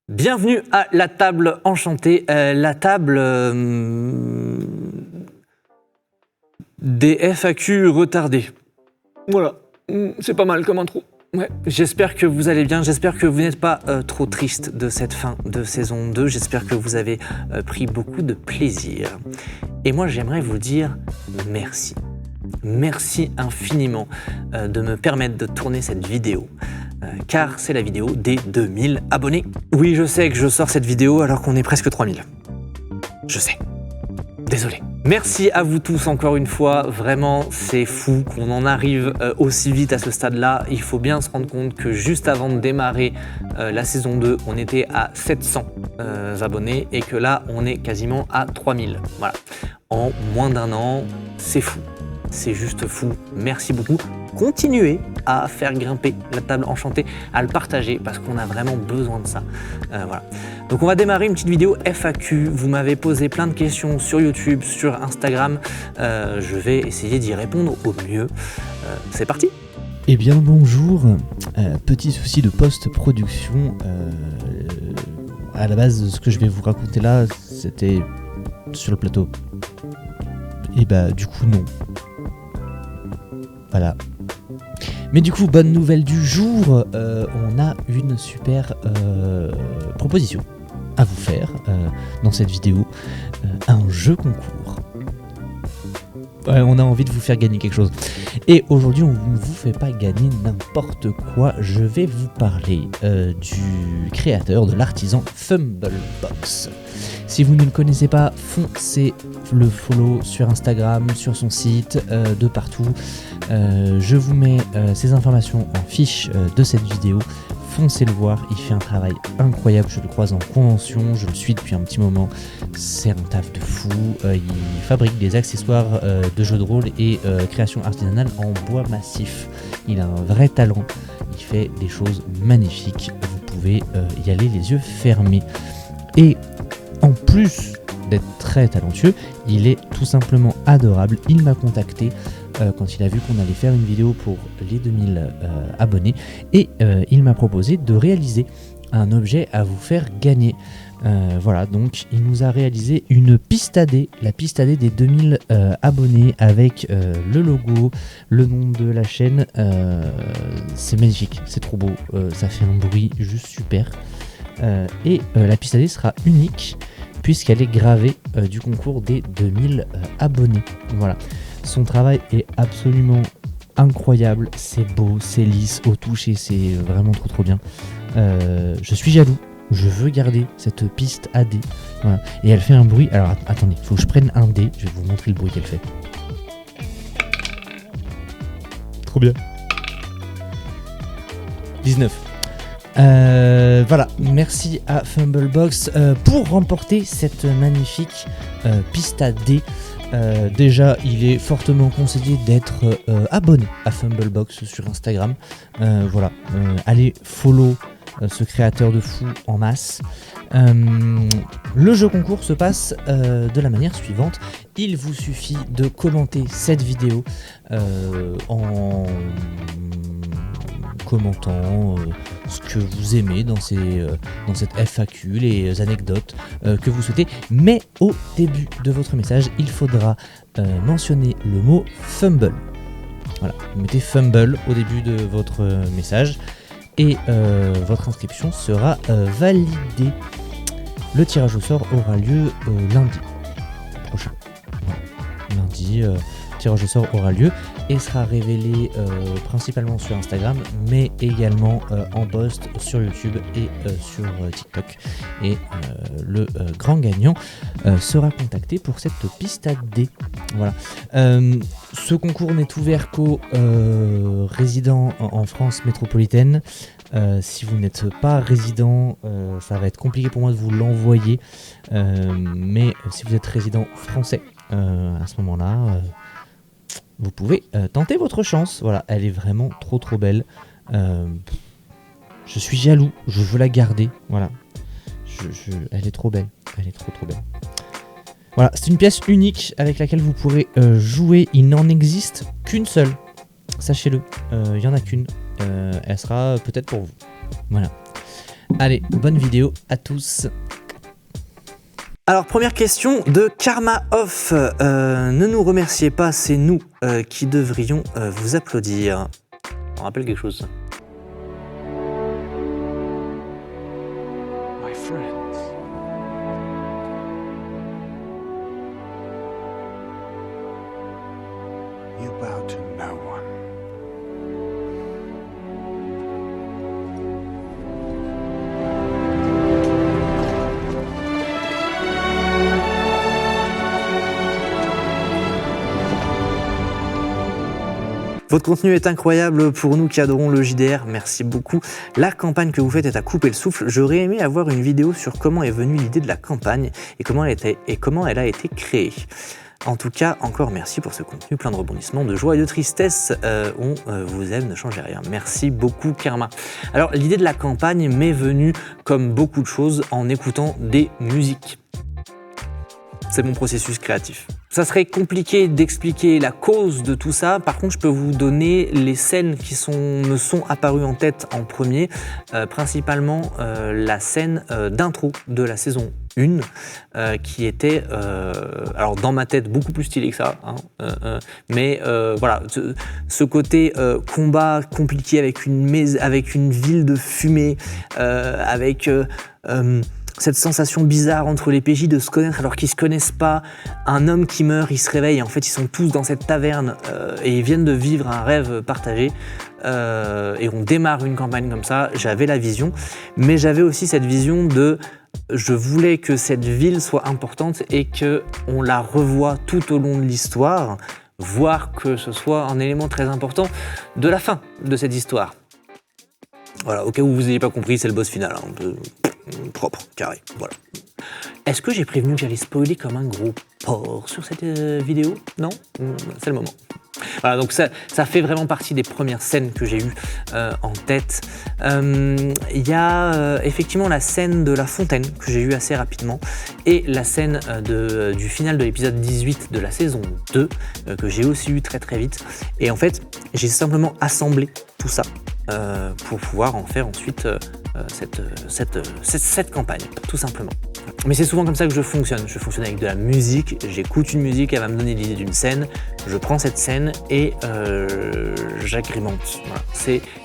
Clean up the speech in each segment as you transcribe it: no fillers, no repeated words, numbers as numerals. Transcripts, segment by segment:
Bienvenue à la table enchantée, la table des FAQ retardés. Voilà, c'est pas mal comme intro. Ouais. J'espère que vous allez bien, j'espère que vous n'êtes pas trop triste de cette fin de saison 2, j'espère que vous avez pris beaucoup de plaisir. Et moi j'aimerais vous dire merci. Merci infiniment de me permettre de tourner cette vidéo. Car c'est la vidéo des 2000 abonnés. Oui, je sais que je sors cette vidéo alors qu'on est presque 3000. Je sais. Désolé. Merci à vous tous encore une fois. Vraiment, c'est fou qu'on en arrive aussi vite à ce stade-là. Il faut bien se rendre compte que juste avant de démarrer la saison 2, on était à 700 abonnés et que là, on est quasiment à 3000. Voilà. En moins d'un an, c'est fou. C'est juste fou. Merci beaucoup. Continuez à faire grimper la table enchantée, à le partager parce qu'on a vraiment besoin de ça. Voilà. Donc on va démarrer une petite vidéo FAQ. Vous m'avez posé plein de questions sur YouTube, sur Instagram. Je vais essayer d'y répondre au mieux. C'est parti. Eh bien bonjour. Petit souci de post-production. À la base, ce que je vais vous raconter là, c'était sur le plateau. Et bah du coup non. Voilà. Mais du coup, bonne nouvelle du jour, on a une super proposition à vous faire dans cette vidéo, un jeu concours. Ouais, on a envie de vous faire gagner quelque chose. Et aujourd'hui, on ne vous fait pas gagner n'importe quoi. Je vais vous parler du créateur, de l'artisan Fumblebox. Si vous ne le connaissez pas, foncez le follow sur Instagram, sur son site, de partout. Je vous mets ces informations en fiche de cette vidéo. Foncez le voir, il fait un travail incroyable, je le croise en convention, je le suis depuis un petit moment, c'est un taf de fou, il fabrique des accessoires de jeux de rôle et création artisanale en bois massif, il a un vrai talent, il fait des choses magnifiques, vous pouvez y aller les yeux fermés. Et en plus d'être très talentueux, il est tout simplement adorable, il m'a contacté quand il a vu qu'on allait faire une vidéo pour les 2000 abonnés et il m'a proposé de réaliser un objet à vous faire gagner. Voilà, donc il nous a réalisé une piste AD, la piste AD des 2000 abonnés avec le logo, le nom de la chaîne. C'est magnifique, c'est trop beau, ça fait un bruit juste super. Et la piste AD sera unique puisqu'elle est gravée du concours des 2000 abonnés. Voilà. Son travail est absolument incroyable, c'est beau, c'est lisse au toucher, c'est vraiment trop bien. Je suis jaloux, je veux garder cette piste AD. Voilà. Et elle fait un bruit, alors attendez, il faut que je prenne un dé, je vais vous montrer le bruit qu'elle fait. Trop bien. 19. Voilà, merci à Fumblebox pour remporter cette magnifique piste AD. Déjà, il est fortement conseillé d'être abonné à Fumblebox sur Instagram. Voilà, allez follow ce créateur de fou en masse. Le jeu concours se passe de la manière suivante. Il vous suffit de commenter cette vidéo en commentant ce que vous aimez dans cette FAQ, les anecdotes que vous souhaitez. Mais au début de votre message, il faudra mentionner le mot Fumble. Voilà, vous mettez Fumble au début de votre message et votre inscription sera validée. Le tirage au sort aura lieu lundi prochain. Voilà. Lundi, tirage au sort aura lieu et sera révélé principalement sur Instagram, mais également en post sur YouTube et sur TikTok. Et le grand gagnant sera contacté pour cette piste AD. Voilà. Ce concours n'est ouvert qu'aux résidents en France métropolitaine. Si vous n'êtes pas résident, ça va être compliqué pour moi de vous l'envoyer. Mais si vous êtes résident français, à ce moment-là, vous pouvez tenter votre chance. Voilà, elle est vraiment trop belle. Je suis jaloux, je veux la garder. Voilà, elle est trop belle. Elle est trop belle. Voilà, c'est une pièce unique avec laquelle vous pourrez jouer. Il n'en existe qu'une seule. Sachez-le, il n'y en a qu'une. Elle sera peut-être pour vous. Voilà. Allez, bonne vidéo à tous. Alors, première question de Karma Off. Ne nous remerciez pas, c'est nous qui devrions vous applaudir. On rappelle quelque chose. My friends. You bow to no one. Votre contenu est incroyable pour nous qui adorons le JDR, merci beaucoup. La campagne que vous faites est à couper le souffle. J'aurais aimé avoir une vidéo sur comment est venue l'idée de la campagne et comment elle a été créée. En tout cas, encore merci pour ce contenu plein de rebondissements, de joie et de tristesse. On vous aime, ne changez rien. Merci beaucoup, Karma. Alors, l'idée de la campagne m'est venue, comme beaucoup de choses, en écoutant des musiques. C'est mon processus créatif. Ça serait compliqué d'expliquer la cause de tout ça. Par contre, je peux vous donner les scènes qui me sont apparues en tête en premier. Principalement la scène d'intro de la saison 1, qui était, alors dans ma tête, beaucoup plus stylé que ça. Mais voilà, ce côté combat compliqué avec une ville de fumée, avec... cette sensation bizarre entre les PJ de se connaître alors qu'ils se connaissent pas, un homme qui meurt, il se réveille, en fait ils sont tous dans cette taverne et ils viennent de vivre un rêve partagé et on démarre une campagne comme ça. J'avais la vision, mais j'avais aussi cette vision de je voulais que cette ville soit importante et qu'on la revoie tout au long de l'histoire, voire que ce soit un élément très important de la fin de cette histoire. Voilà, au cas où vous n'ayez pas compris, c'est le boss final, un peu propre, carré, voilà. Est-ce que j'ai prévenu que j'allais spoiler comme un gros porc sur cette vidéo? Non? C'est le moment. Voilà, donc ça fait vraiment partie des premières scènes que j'ai eues en tête. Il y a effectivement la scène de la fontaine que j'ai eue assez rapidement et la scène du final de l'épisode 18 de la saison 2 que j'ai aussi eu très très vite. Et en fait, j'ai simplement assemblé tout ça pour pouvoir en faire ensuite cette campagne, tout simplement. Mais c'est souvent comme ça que je fonctionne. Je fonctionne avec de la musique, j'écoute une musique, elle va me donner l'idée d'une scène, je prends cette scène et j'agrémente. Voilà.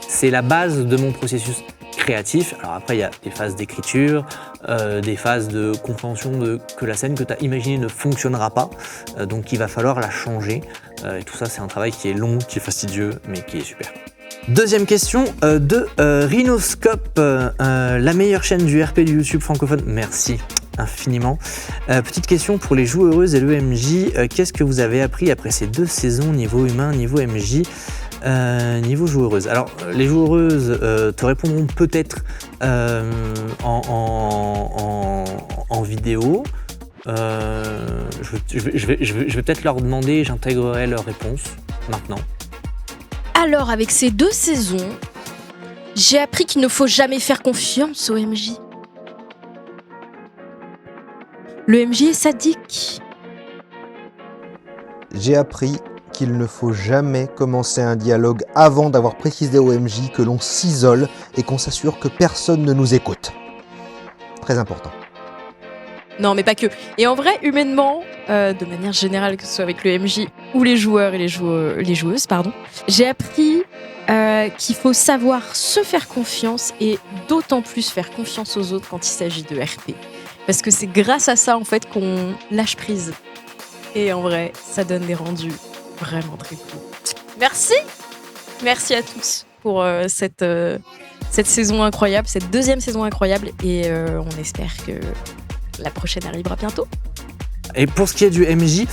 C'est la base de mon processus créatif. Alors après, il y a des phases d'écriture, des phases de compréhension que la scène que tu as imaginée ne fonctionnera pas, donc il va falloir la changer. Et tout ça, c'est un travail qui est long, qui est fastidieux, mais qui est super. Deuxième question de Rhinoscope, la meilleure chaîne du RP du YouTube francophone. Merci infiniment. Petite question pour les joueuses et le MJ. Qu'est-ce que vous avez appris après ces 2 saisons, niveau humain, niveau MJ, niveau joueureuse? Alors, les joueuses te répondront peut-être en vidéo. Je vais peut-être leur demander, j'intégrerai leurs réponses maintenant. Alors, avec ces 2 saisons, j'ai appris qu'il ne faut jamais faire confiance au MJ. Le MJ est sadique. J'ai appris qu'il ne faut jamais commencer un dialogue avant d'avoir précisé au MJ que l'on s'isole et qu'on s'assure que personne ne nous écoute. Très important. Non, mais pas que. Et en vrai, humainement, de manière générale, que ce soit avec le MJ ou les joueurs et les joueuses, j'ai appris qu'il faut savoir se faire confiance et d'autant plus faire confiance aux autres quand il s'agit de RP. Parce que c'est grâce à ça, en fait, qu'on lâche prise. Et en vrai, ça donne des rendus vraiment très cool. Merci! Merci à tous pour cette saison incroyable, cette 2e saison incroyable. Et on espère que la prochaine arrivera bientôt. Et pour ce qui est du MJ,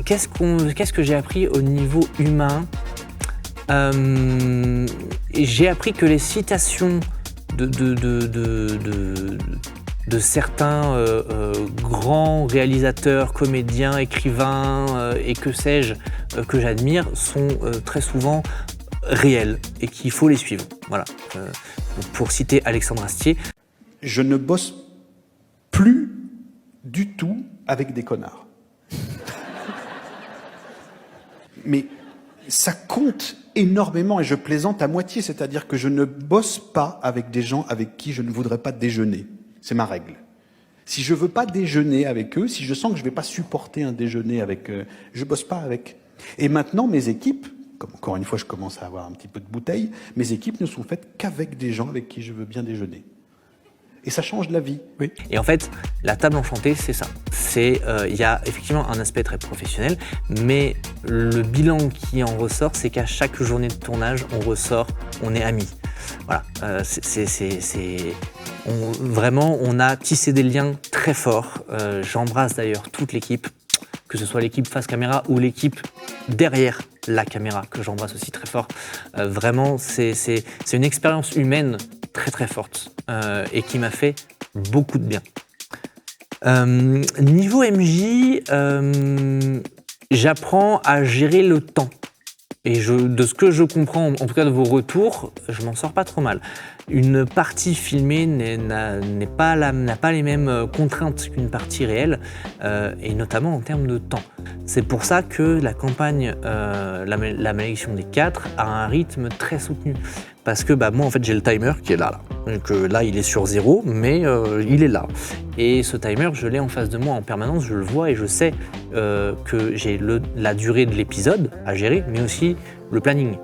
qu'est-ce que j'ai appris au niveau humain? J'ai appris que les citations de certains grands réalisateurs, comédiens, écrivains et que sais-je, que j'admire, sont très souvent réels et qu'il faut les suivre. Voilà. Pour citer Alexandre Astier. Je ne bosse plus du tout avec des connards. Mais Ça compte énormément et je plaisante à moitié, c'est-à-dire que je ne bosse pas avec des gens avec qui je ne voudrais pas déjeuner. C'est ma règle. Si je veux pas déjeuner avec eux, si je sens que je vais pas supporter un déjeuner avec eux, je bosse pas avec. Et maintenant, mes équipes, comme encore une fois, je commence à avoir un petit peu de bouteille, mes équipes ne sont faites qu'avec des gens avec qui je veux bien déjeuner. Et ça change la vie. Oui. Et en fait, la table enchantée, c'est ça. Il y a effectivement un aspect très professionnel, mais le bilan qui en ressort, c'est qu'à chaque journée de tournage, on ressort, on est amis. Voilà. Vraiment, on a tissé des liens très forts. J'embrasse d'ailleurs toute l'équipe, que ce soit l'équipe face caméra ou l'équipe derrière la caméra, que j'embrasse aussi très fort. Vraiment, c'est une expérience humaine très très forte et qui m'a fait beaucoup de bien. Niveau MJ, j'apprends à gérer le temps. Et de ce que je comprends, en tout cas de vos retours, je m'en sors pas trop mal. Une partie filmée n'a pas les mêmes contraintes qu'une partie réelle, et notamment en termes de temps. C'est pour ça que la campagne La Malédiction des 4 a un rythme très soutenu. Parce que moi, en fait, j'ai le timer qui est là. Donc là, il est sur 0, mais il est là. Et ce timer, je l'ai en face de moi en permanence, je le vois et je sais que j'ai la durée de l'épisode à gérer, mais aussi le planning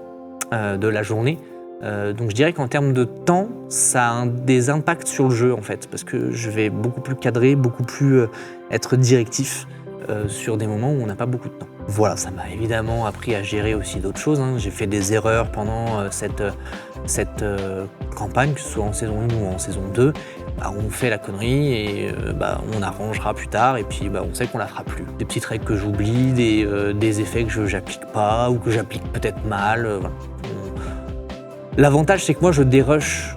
de la journée. Donc je dirais qu'en termes de temps, ça a des impacts sur le jeu, en fait, parce que je vais beaucoup plus cadrer, beaucoup plus être directif sur des moments où on n'a pas beaucoup de temps. Voilà, ça m'a évidemment appris à gérer aussi d'autres choses. J'ai fait des erreurs pendant cette campagne, que ce soit en saison 1 ou en saison 2. On fait la connerie et on arrangera plus tard et puis on sait qu'on la fera plus. Des petites règles que j'oublie, des effets que j'applique pas ou que j'applique peut-être mal. Voilà. L'avantage, c'est que moi, je dérush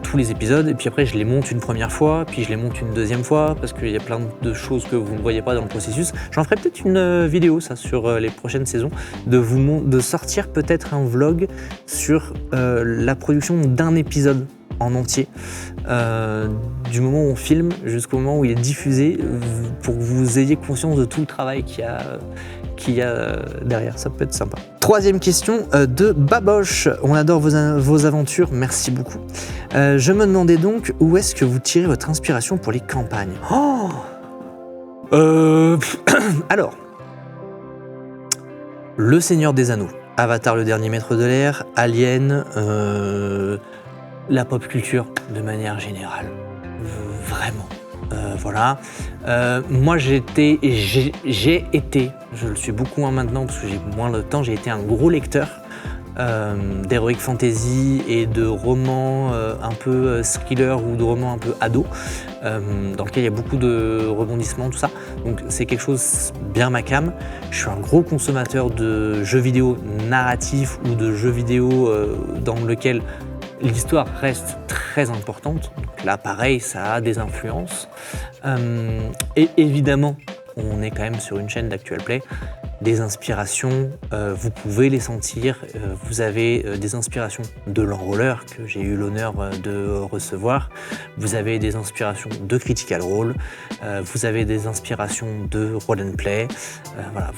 tous les épisodes et puis après je les monte une première fois, puis je les monte une deuxième fois parce qu'il y a plein de choses que vous ne voyez pas dans le processus. J'en ferai peut-être une vidéo ça sur les prochaines saisons, de sortir peut-être un vlog sur la production d'un épisode en entier, du moment où on filme jusqu'au moment où il est diffusé, pour que vous ayez conscience de tout le travail qu'il y a derrière. Ça peut être sympa. Troisième question de Baboche. On adore vos aventures, merci beaucoup. Je me demandais donc où est-ce que vous tirez votre inspiration pour les campagnes. Alors, Le Seigneur des Anneaux, Avatar le dernier maître de l'air, Alien, la pop culture de manière générale. Vraiment. Voilà. Moi j'ai été, je le suis beaucoup moins maintenant parce que j'ai moins de temps, j'ai été un gros lecteur d'heroic fantasy et de romans un peu thriller ou de romans un peu ado, dans lequel il y a beaucoup de rebondissements, tout ça. Donc c'est quelque chose bien ma cam. Je suis un gros consommateur de jeux vidéo narratifs ou de jeux vidéo dans lequel l'histoire reste très importante. Donc là, pareil, ça a des influences. Et évidemment, on est quand même sur une chaîne d'Actual Play. Des inspirations, vous pouvez les sentir. Vous avez des inspirations de l'enrôleur que j'ai eu l'honneur de recevoir. Vous avez des inspirations de Critical Role. Vous avez des inspirations de Roll and Play. Voilà,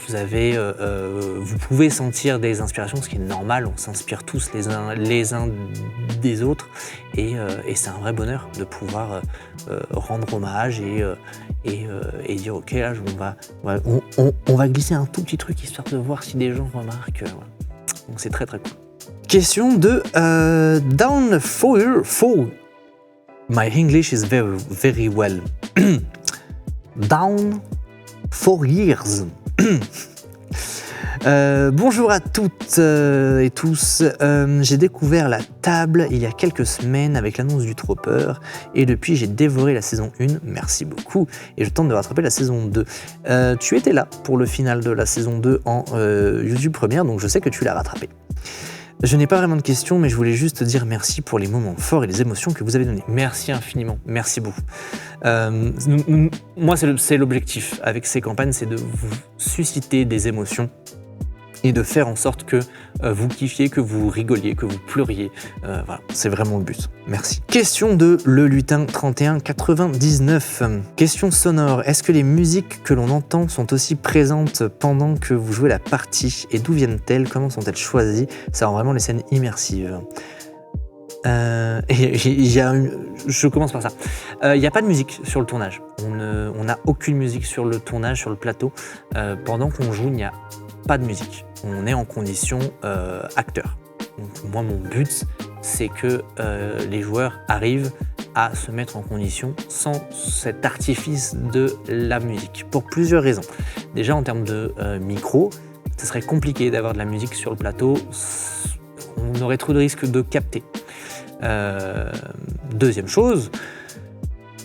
vous pouvez sentir des inspirations, ce qui est normal. On s'inspire tous les uns des autres. Et c'est un vrai bonheur de pouvoir rendre hommage et dire ok, là, on va glisser un tout petit truc histoire de voir si des gens remarquent. Voilà. Donc c'est très très cool. Question de Down for My English is very very well. Down for years. Bonjour à toutes et tous. J'ai découvert la table il y a quelques semaines avec l'annonce du Tropper et depuis j'ai dévoré la saison 1, merci beaucoup, et je tente de rattraper la saison 2. Tu étais là pour le final de la saison 2 en YouTube première, donc je sais que tu l'as rattrapé. Je n'ai pas vraiment de questions, mais je voulais juste te dire merci pour les moments forts et les émotions que vous avez donnés. Merci infiniment, merci beaucoup. Moi, c'est l'objectif avec ces campagnes, c'est de vous susciter des émotions et de faire en sorte que vous kiffiez, que vous rigoliez, que vous pleuriez. Voilà, c'est vraiment le but. Merci. Question de Le Lutin 3199. Question sonore. Est-ce que les musiques que l'on entend sont aussi présentes pendant que vous jouez la partie? Et d'où viennent-elles? Comment sont-elles choisies? Ça rend vraiment les scènes immersives. Je commence par ça. Il n'y a pas de musique sur le tournage. On n'a aucune musique sur le tournage, sur le plateau. Pendant qu'on joue, il n'y a pas de musique. On est en condition acteur. Donc, moi, mon but, c'est que les joueurs arrivent à se mettre en condition sans cet artifice de la musique. Pour plusieurs raisons. Déjà, en termes de micro, ce serait compliqué d'avoir de la musique sur le plateau. On aurait trop de risques de capter. Deuxième chose,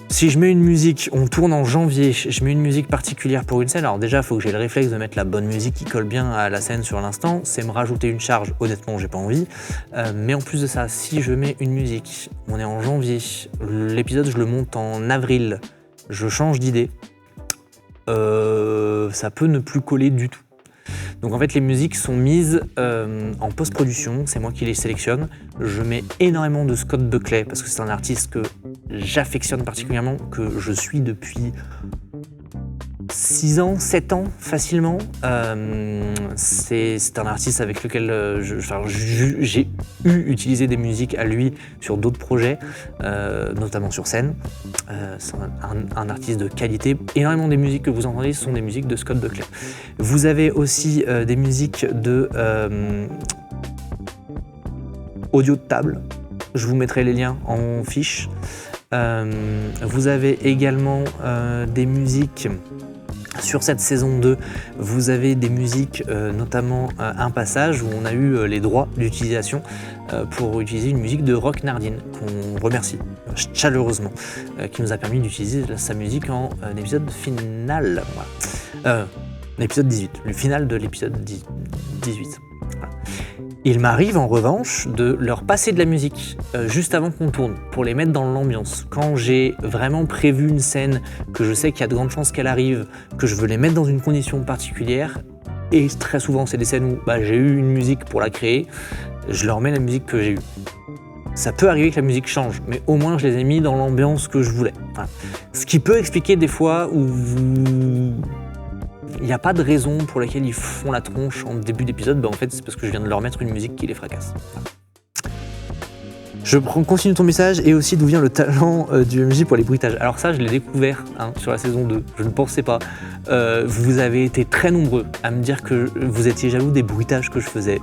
si je mets une musique, on tourne en janvier, je mets une musique particulière pour une scène, alors déjà il faut que j'ai le réflexe de mettre la bonne musique qui colle bien à la scène sur l'instant, c'est me rajouter une charge, honnêtement j'ai pas envie, mais en plus de ça, si je mets une musique, on est en janvier, l'épisode je le monte en avril, je change d'idée, ça peut ne plus coller du tout. Donc en fait les musiques sont mises en post-production, c'est moi qui les sélectionne. Je mets énormément de Scott Buckley parce que c'est un artiste que j'affectionne particulièrement, que je suis depuis 6 ans, 7 ans facilement. C'est un artiste avec lequel j'ai utilisé des musiques à lui sur d'autres projets, notamment sur scène. C'est un artiste de qualité. Énormément des musiques que vous entendez sont des musiques de Scott Buckley. Vous avez aussi des musiques de audio de table. Je vous mettrai les liens en fiche. Vous avez également des musiques. Sur cette saison 2, vous avez des musiques, notamment un passage où on a eu les droits d'utilisation pour utiliser une musique de Rock Nardin, qu'on remercie chaleureusement, qui nous a permis d'utiliser sa musique en épisode final. Voilà. L'épisode 18, le final de l'épisode 18. Voilà. Il m'arrive en revanche de leur passer de la musique juste avant qu'on tourne, pour les mettre dans l'ambiance. Quand j'ai vraiment prévu une scène, que je sais qu'il y a de grandes chances qu'elle arrive, que je veux les mettre dans une condition particulière, et très souvent c'est des scènes où j'ai eu une musique pour la créer, je leur mets la musique que j'ai eue. Ça peut arriver que la musique change, mais au moins je les ai mis dans l'ambiance que je voulais. Voilà. Ce qui peut expliquer des fois où il n'y a pas de raison pour laquelle ils font la tronche en début d'épisode, en fait c'est parce que je viens de leur mettre une musique qui les fracasse. Voilà. Je continue ton message, et aussi d'où vient le talent du MJ pour les bruitages. Alors ça je l'ai découvert sur la saison 2, je ne pensais pas. Vous avez été très nombreux à me dire que vous étiez jaloux des bruitages que je faisais.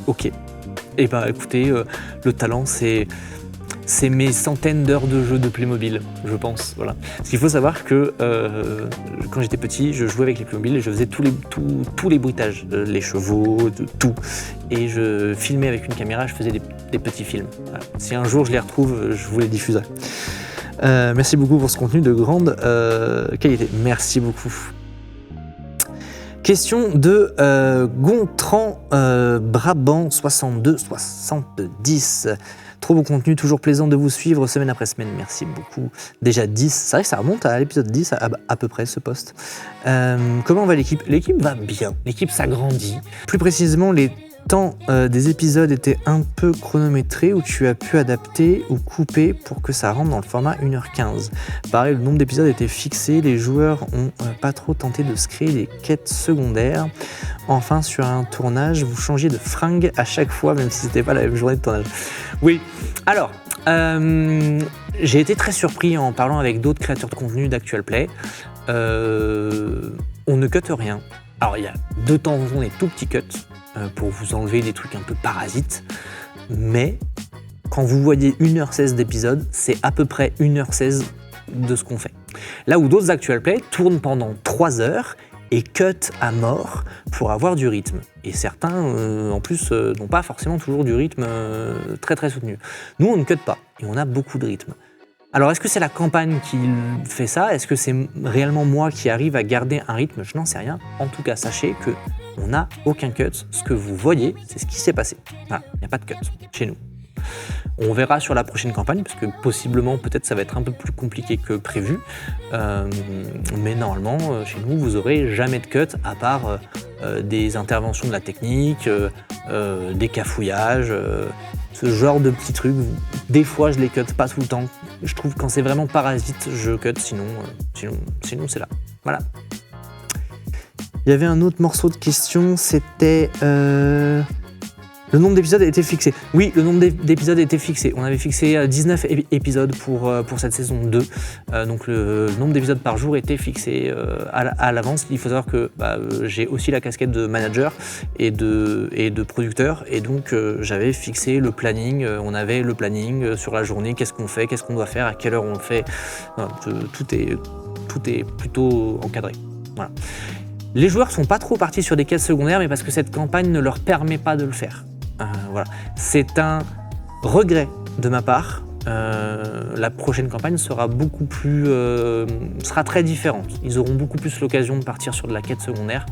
Ok. Et écoutez, le talent c'est mes centaines d'heures de jeu de Playmobil, je pense. Voilà. Parce qu'il faut savoir que quand j'étais petit, je jouais avec les Playmobil et je faisais tous les bruitages, les chevaux, tout. Et je filmais avec une caméra, je faisais des petits films. Voilà. Si un jour je les retrouve, je vous les diffuserai. Merci beaucoup pour ce contenu de grande qualité. Merci beaucoup. Question de Gontran Brabant 62-70. Trop bon contenu, toujours plaisant de vous suivre semaine après semaine. Merci beaucoup. Déjà 10, c'est vrai que ça remonte à l'épisode 10 à peu près ce post. Comment va l'équipe? L'équipe va bien, l'équipe s'agrandit. Plus précisément, les temps des épisodes étaient un peu chronométrés, où tu as pu adapter ou couper pour que ça rentre dans le format 1h15. Pareil, le nombre d'épisodes était fixé, les joueurs ont pas trop tenté de se créer des quêtes secondaires. Enfin, sur un tournage, vous changiez de fringue à chaque fois, même si c'était pas la même journée de tournage. Oui, alors, j'ai été très surpris en parlant avec d'autres créateurs de contenu d'Actual Play. On ne cut rien. Alors, il y a de temps en temps des tout petits cuts pour vous enlever des trucs un peu parasites, mais quand vous voyez 1h16 d'épisode, c'est à peu près 1h16 de ce qu'on fait. Là où d'autres Actual Play tournent pendant 3 heures et cut à mort pour avoir du rythme. Et certains, en plus, n'ont pas forcément toujours du rythme très très soutenu. Nous, on ne cut pas, et on a beaucoup de rythme. Alors, est-ce que c'est la campagne qui fait ça? Est-ce que c'est réellement moi qui arrive à garder un rythme? Je n'en sais rien. En tout cas, sachez qu'on n'a aucun cut. Ce que vous voyez, c'est ce qui s'est passé. Voilà, il n'y a pas de cut chez nous. On verra sur la prochaine campagne, parce que possiblement, peut-être, ça va être un peu plus compliqué que prévu. Mais normalement, chez nous, vous n'aurez jamais de cut, à part des interventions de la technique, des cafouillages, ce genre de petits trucs. Des fois, je les cut, pas tout le temps. Je trouve que quand c'est vraiment parasite, je cut, sinon c'est là. Voilà. Il y avait un autre morceau de question, c'était... Le nombre d'épisodes a été fixé. Oui, le nombre d'épisodes a été fixé. On avait fixé 19 épisodes pour cette saison 2. Donc le nombre d'épisodes par jour était fixé à l'avance. Il faut savoir que j'ai aussi la casquette de manager et de producteur. Et donc j'avais fixé le planning. On avait le planning sur la journée. Qu'est-ce qu'on fait, qu'est-ce qu'on doit faire, à quelle heure on le fait. Tout est plutôt encadré. Voilà. Les joueurs sont pas trop partis sur des quêtes secondaires, mais parce que cette campagne ne leur permet pas de le faire. Voilà. C'est un regret de ma part. La prochaine campagne sera sera très différente. Ils auront beaucoup plus l'occasion de partir sur de la quête secondaire.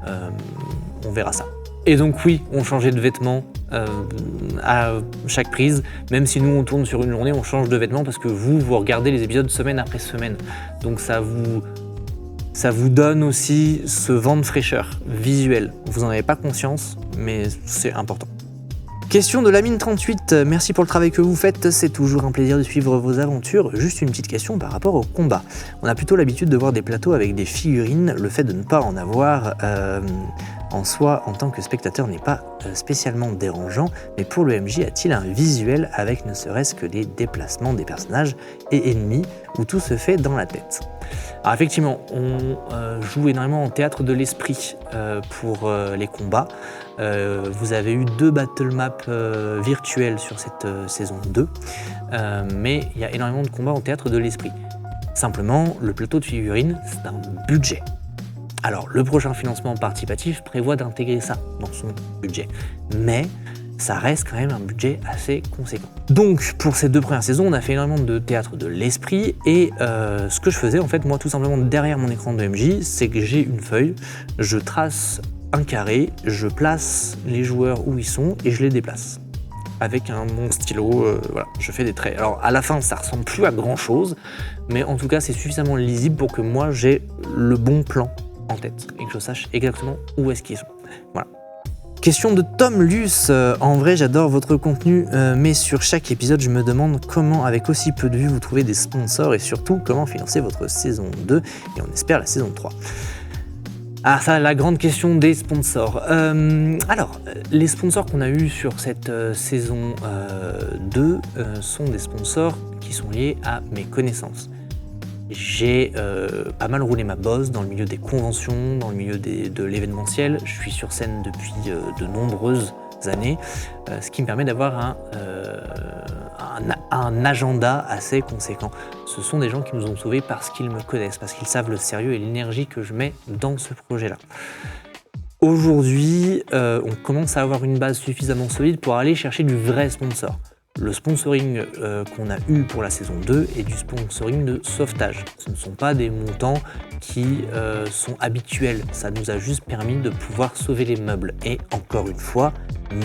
On verra ça. Et donc oui, on changeait de vêtements à chaque prise. Même si nous on tourne sur une journée, on change de vêtements parce que vous regardez les épisodes semaine après semaine. Donc ça vous donne aussi ce vent de fraîcheur visuel. Vous n'en avez pas conscience, mais c'est important. Question de Lamine38, merci pour le travail que vous faites, c'est toujours un plaisir de suivre vos aventures. Juste une petite question par rapport au combat. On a plutôt l'habitude de voir des plateaux avec des figurines, le fait de ne pas en avoir en soi en tant que spectateur n'est pas spécialement dérangeant, mais pour le MJ, a-t-il un visuel avec ne serait-ce que les déplacements des personnages et ennemis où tout se fait dans la tête? Alors effectivement, on joue énormément en théâtre de l'esprit pour les combats. Vous avez eu 2 battle maps virtuels sur cette saison 2, mais il y a énormément de combats en théâtre de l'esprit. Simplement, le plateau de figurines, c'est un budget. Alors, le prochain financement participatif prévoit d'intégrer ça dans son budget, mais ça reste quand même un budget assez conséquent. Donc, pour ces 2 premières saisons, on a fait énormément de théâtre de l'esprit, et ce que je faisais, en fait, moi, tout simplement, derrière mon écran de MJ, c'est que j'ai une feuille, je trace un carré, je place les joueurs où ils sont, et je les déplace. Avec mon stylo, voilà, je fais des traits. Alors, à la fin, ça ressemble plus à grand-chose, mais en tout cas, c'est suffisamment lisible pour que moi, j'ai le bon plan en tête, et que je sache exactement où est-ce qu'ils sont. Voilà. Question de Tom Luce, en vrai j'adore votre contenu, mais sur chaque épisode je me demande comment avec aussi peu de vues vous trouvez des sponsors et surtout comment financer votre saison 2 et on espère la saison 3. Ah ça, la grande question des sponsors. Alors, les sponsors qu'on a eus sur cette saison 2 sont des sponsors qui sont liés à mes connaissances. J'ai pas mal roulé ma bosse dans le milieu des conventions, dans le milieu de l'événementiel. Je suis sur scène depuis de nombreuses années, ce qui me permet d'avoir un agenda assez conséquent. Ce sont des gens qui nous ont sauvés parce qu'ils me connaissent, parce qu'ils savent le sérieux et l'énergie que je mets dans ce projet-là. Aujourd'hui, on commence à avoir une base suffisamment solide pour aller chercher du vrai sponsor. Le sponsoring qu'on a eu pour la saison 2 est du sponsoring de sauvetage. Ce ne sont pas des montants qui sont habituels. Ça nous a juste permis de pouvoir sauver les meubles. Et encore une fois,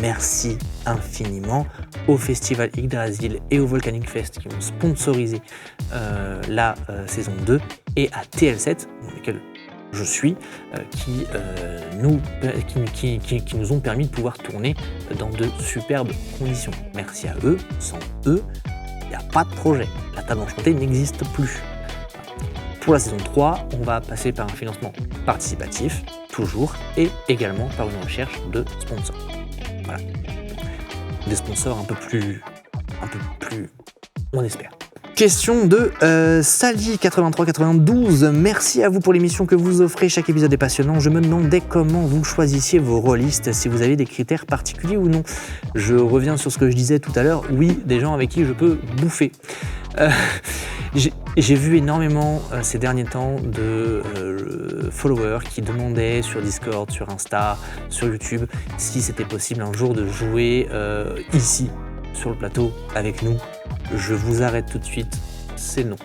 merci infiniment au Festival Yggdrasil et au Volcanic Fest qui ont sponsorisé la saison 2 et à TL7, dans lequel je suis, qui nous ont permis de pouvoir tourner dans de superbes conditions. Merci à eux, sans eux, il n'y a pas de projet. La table enchantée n'existe plus. Pour la saison 3, on va passer par un financement participatif, toujours, et également par une recherche de sponsors. Voilà. Des sponsors un peu plus, on espère. Question de Sally8392. Merci à vous pour l'émission que vous offrez. Chaque épisode est passionnant. Je me demandais comment vous choisissiez vos rôlistes, si vous avez des critères particuliers ou non. Je reviens sur ce que je disais tout à l'heure. Oui, des gens avec qui je peux bouffer. J'ai vu énormément ces derniers temps de followers qui demandaient sur Discord, sur Insta, sur YouTube, si c'était possible un jour de jouer ici, sur le plateau, avec nous. Je vous arrête tout de suite, c'est non.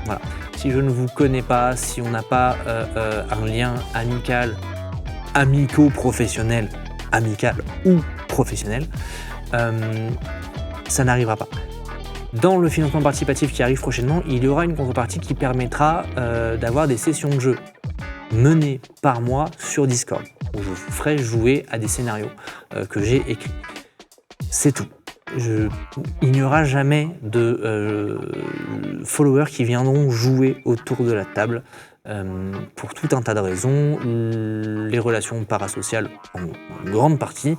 Voilà. Si je ne vous connais pas, si on n'a pas un lien amical, amico-professionnel, amical ou professionnel, ça n'arrivera pas. Dans le financement participatif qui arrive prochainement, il y aura une contrepartie qui permettra d'avoir des sessions de jeu menées par moi sur Discord. où je vous ferai jouer à des scénarios que j'ai écrits. C'est tout. Il n'y aura jamais de followers qui viendront jouer autour de la table pour tout un tas de raisons, les relations parasociales en grande partie,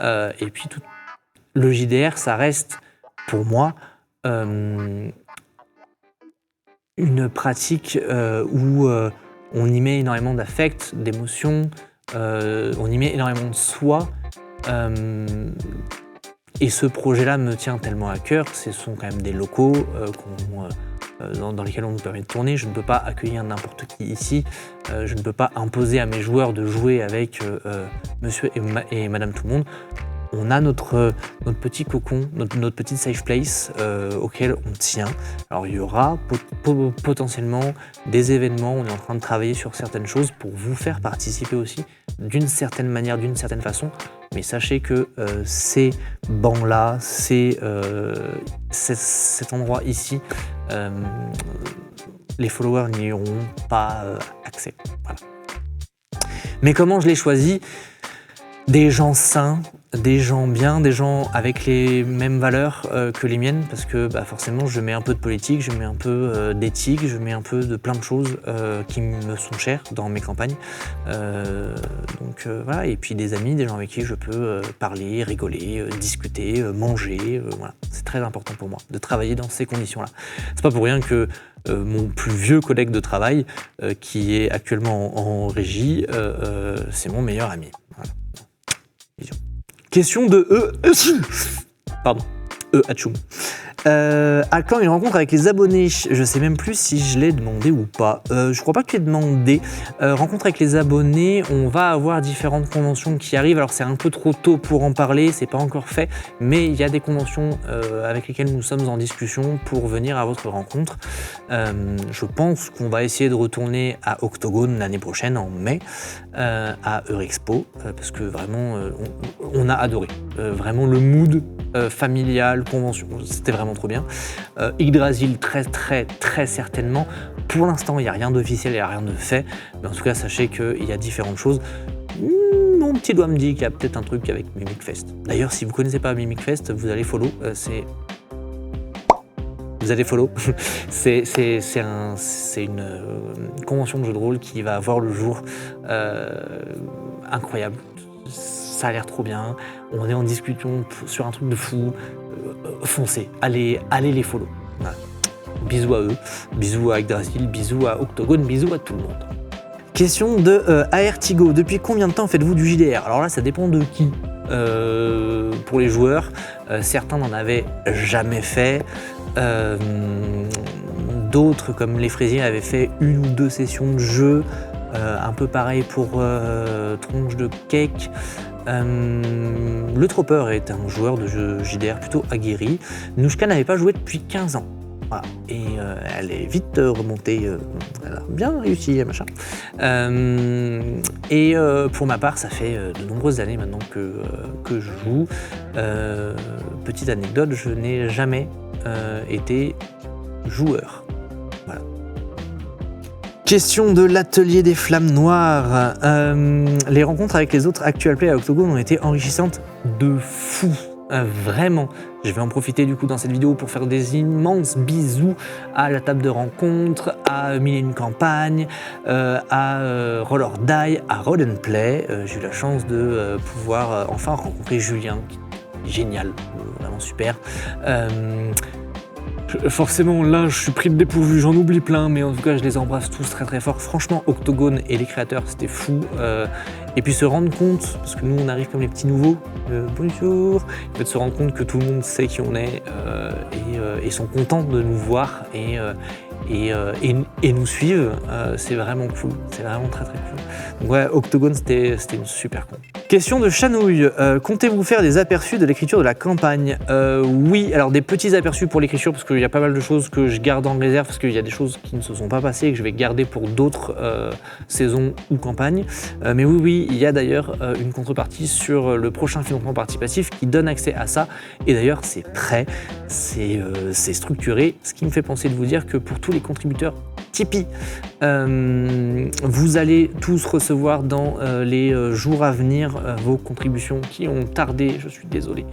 et puis le JDR, ça reste pour moi une pratique où on y met énormément d'affect, d'émotions, on y met énormément de soi. Et ce projet-là me tient tellement à cœur, ce sont quand même des locaux dans lesquels on nous permet de tourner. Je ne peux pas accueillir n'importe qui ici, je ne peux pas imposer à mes joueurs de jouer avec monsieur et madame tout le monde. On a notre petit cocon, notre petite safe place auquel on tient. Alors il y aura potentiellement des événements, on est en train de travailler sur certaines choses pour vous faire participer aussi d'une certaine manière, d'une certaine façon. Mais sachez que ces bancs-là, cet endroit ici, les followers n'y auront pas accès. Voilà. Mais comment je l'ai choisi ? Des gens sains, des gens bien, des gens avec les mêmes valeurs que les miennes, parce que forcément je mets un peu de politique, je mets un peu d'éthique, je mets un peu de plein de choses qui me sont chères dans mes campagnes. Donc voilà, et puis des amis, des gens avec qui je peux parler, rigoler, discuter, manger. Voilà. C'est très important pour moi de travailler dans ces conditions-là. C'est pas pour rien que mon plus vieux collègue de travail, qui est actuellement en régie, c'est mon meilleur ami. Voilà. Question de Atchoum. À quand une rencontre avec les abonnés ? Je sais même plus si je l'ai demandé ou pas. Je crois pas que tu aies demandé. Rencontre avec les abonnés, on va avoir différentes conventions qui arrivent. Alors c'est un peu trop tôt pour en parler, c'est pas encore fait, mais il y a des conventions avec lesquelles nous sommes en discussion pour venir à votre rencontre. Je pense qu'on va essayer de retourner à Octogone l'année prochaine, en mai, à Eurexpo, parce que vraiment, on a adoré. Vraiment le mood familial, convention, c'était vraiment trop bien. Yggdrasil, très très très certainement. Pour l'instant, il n'y a rien d'officiel, il n'y a rien de fait, mais en tout cas, sachez qu'il y a différentes choses. Mon petit doigt me dit qu'il y a peut-être un truc avec Mimic Fest. D'ailleurs, si vous ne connaissez pas Mimic Fest, vous allez follow. Vous allez follow. C'est une convention de jeu de rôle qui va voir le jour. Incroyable. Ça a l'air trop bien. On est en discussion sur un truc de fou. Foncez, allez les follow. Voilà. Bisous à eux, bisous à Yggdrasil, bisous à Octogone, bisous à tout le monde. Question de Aertigo. Depuis combien de temps faites-vous du JDR ? Alors là, ça dépend de qui. Pour les joueurs, certains n'en avaient jamais fait. D'autres, comme les fraisiers, avaient fait 1 ou 2 sessions de jeu. Un peu pareil pour Tronche de Cake. Le Tropper est un joueur de jeu JDR plutôt aguerri. Nouchka n'avait pas joué depuis 15 ans. Voilà. Et elle est vite remontée, elle a bien réussi, machin. Et pour ma part, ça fait de nombreuses années maintenant que je joue. Petite anecdote, je n'ai jamais été joueur. Voilà. Question de l'atelier des flammes noires. Les rencontres avec les autres actual play à Octogone ont été enrichissantes de fou. Vraiment. Je vais en profiter du coup dans cette vidéo pour faire des immenses bisous à la table de rencontre, à Mille et une campagnes, à Roll or Die, à Roll and Play. J'ai eu la chance de pouvoir enfin rencontrer Julien, génial, vraiment super. Forcément, là, je suis pris de dépourvu, j'en oublie plein, mais en tout cas, je les embrasse tous très très fort. Franchement, Octogone et les créateurs, c'était fou. Et puis se rendre compte, parce que nous, on arrive comme les petits nouveaux, bonjour, en fait, se rendre compte que tout le monde sait qui on est et sont contents de nous voir et nous suivent, c'est vraiment cool. C'est vraiment très très cool. Donc ouais, Octogone, c'était une super con. Question de Chanouille. Comptez-vous faire des aperçus de l'écriture de la campagne ? Oui, alors des petits aperçus pour l'écriture, parce qu'il y a pas mal de choses que je garde en réserve, parce qu'il y a des choses qui ne se sont pas passées et que je vais garder pour d'autres saisons ou campagnes. Mais oui, il y a d'ailleurs une contrepartie sur le prochain financement participatif qui donne accès à ça. Et d'ailleurs, c'est prêt, c'est structuré, ce qui me fait penser de vous dire que pour tous les contributeurs Tipeee. Vous allez tous recevoir dans les jours à venir vos contributions qui ont tardé, je suis désolé.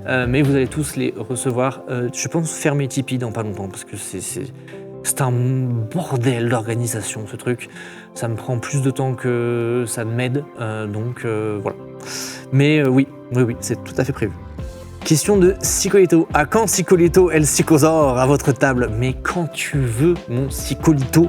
Mais vous allez tous les recevoir. Je pense fermer Tipeee dans pas longtemps parce que c'est un bordel d'organisation ce truc. Ça me prend plus de temps que ça m'aide. Donc voilà. Mais oui, c'est tout à fait prévu. Question de Sicolito. À quand Sicolito El Psychosaure à votre table? Mais quand tu veux, mon Sicolito.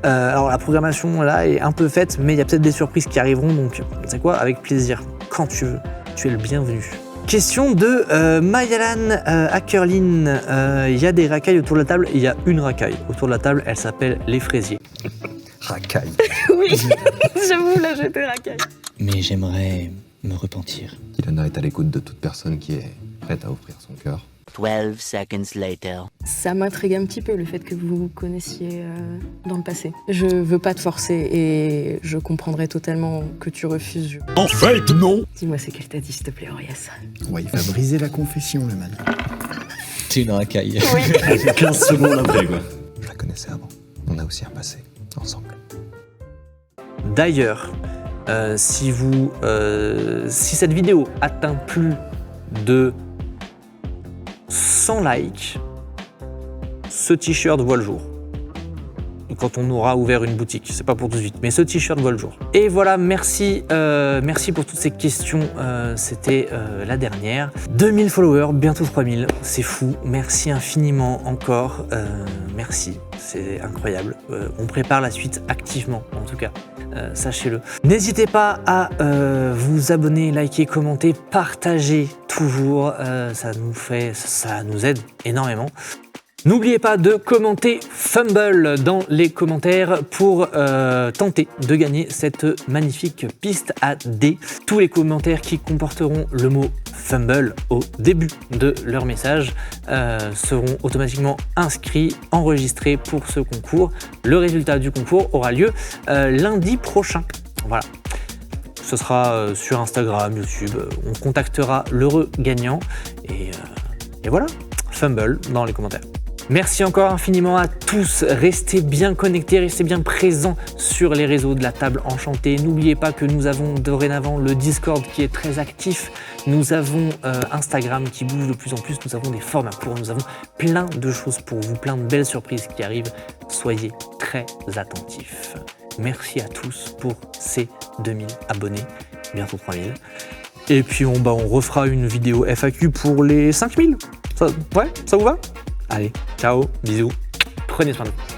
Alors la programmation là est un peu faite, mais il y a peut-être des surprises qui arriveront, donc c'est quoi? Avec plaisir. Quand tu veux, tu es le bienvenu. Question de Mayalan Ackerlin. Il y a des racailles autour de la table. Il y a une racaille autour de la table. Elle s'appelle les fraisiers. Racaille. Oui, j'avoue, là j'étais racaille. Mais j'aimerais me repentir. Ilana est à l'écoute de toute personne qui est prête à offrir son cœur. 12 seconds later. Ça m'intrigue un petit peu le fait que vous vous connaissiez dans le passé. Je veux pas te forcer et je comprendrais totalement que tu refuses. En fait, non. Dis-moi ce qu'elle t'a dit, s'il te plaît, Orias. Ouais, il va briser la confession, le man. C'est une racaille. 15 secondes après, quoi. Je la connaissais avant. On a aussi un passé, ensemble. D'ailleurs, si cette vidéo atteint plus de 100 likes, ce t-shirt voit le jour. Quand on aura ouvert une boutique, c'est pas pour tout de suite, mais ce t-shirt voit le jour. Et voilà, merci pour toutes ces questions, c'était la dernière. 2000 followers, bientôt 3000, c'est fou, merci infiniment encore, merci, c'est incroyable. On prépare la suite activement, en tout cas, sachez-le. N'hésitez pas à vous abonner, liker, commenter, partager toujours, ça nous aide énormément. N'oubliez pas de commenter Fumble dans les commentaires pour tenter de gagner cette magnifique piste à dés. Tous les commentaires qui comporteront le mot Fumble au début de leur message seront automatiquement inscrits, enregistrés pour ce concours. Le résultat du concours aura lieu lundi prochain. Voilà. Ce sera sur Instagram, YouTube. On contactera l'heureux gagnant. Et voilà, Fumble dans les commentaires. Merci encore infiniment à tous, restez bien connectés, restez bien présents sur les réseaux de la table enchantée. N'oubliez pas que nous avons dorénavant le Discord qui est très actif, nous avons Instagram qui bouge de plus en plus, nous avons des formats courts, nous avons plein de choses pour vous, plein de belles surprises qui arrivent. Soyez très attentifs. Merci à tous pour ces 2000 abonnés, bientôt 3000. Et puis on refera une vidéo FAQ pour les 5000. Ça vous va ? Allez, ciao, bisous, prenez soin de vous.